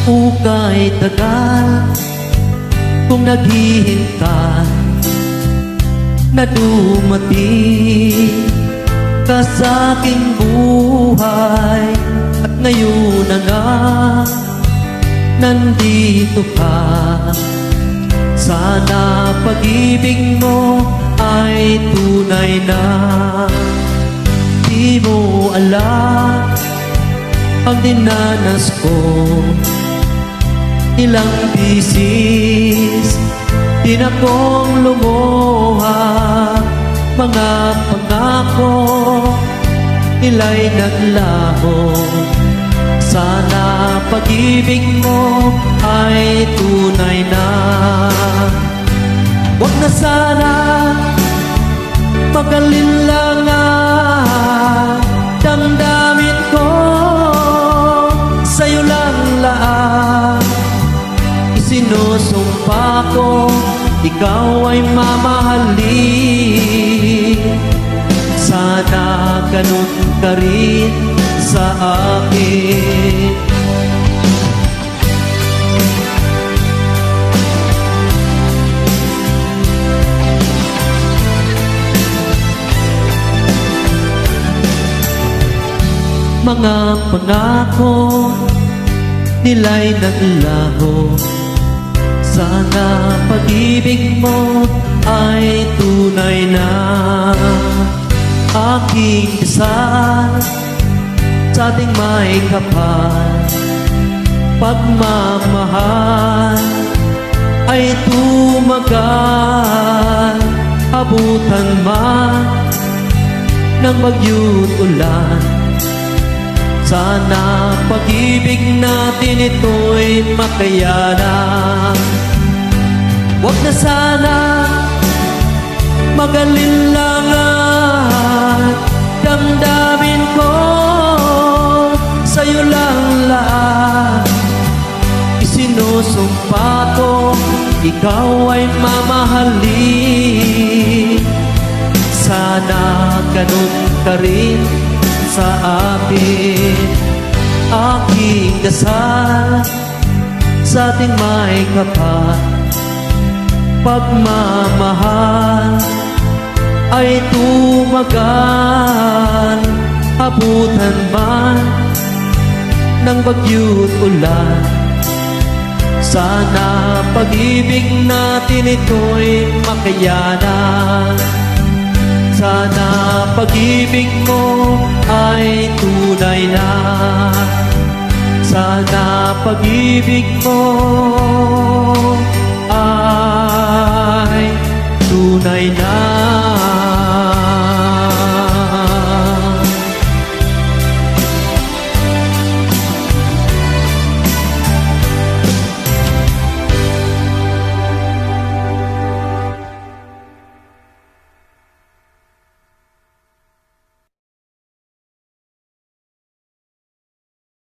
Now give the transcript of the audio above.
Ukay tagal kung naghihintay na dumating ka sa aking buhay. At ngayon na nga nandito ka. Sana pag-ibig mo ay tunay na. Di mo alam ang dinanas ko, ilang bisis din akong lumuha. Mga pangako ila'y naglaho. Sana pag-ibig mo ay tunay na. Huwag na sana mag-alinlangan, damdamin ko sa'yo lang lahat. Isinusumpa ko, ikaw ay mamahalin. Sana ganun ka rin sa akin. Mga pangako nila'y naglaho. Sana pag-ibig mo ay tunay na. Aking dasal sa ating may kapal, pagmamahal ay tumagal. Abutan man ng bagyo't ulan, sana pag-ibig natin ito'y makayanan. Huwag na sana mag-alinlangan, damdamin ko sa'yo lang lahat. Isinusumpa ko, ikaw ay mamahalin. Sana ganun ka rin sa akin. Aking dasal sa ating may kapal, pagmamahal ay tumagal. Abutan man ng bagyo't ulan, sana pag-ibig natin ito'y makayanan. Sana pag-ibig mo ay tunay na. Sana pag-ibig mo ay tunay na.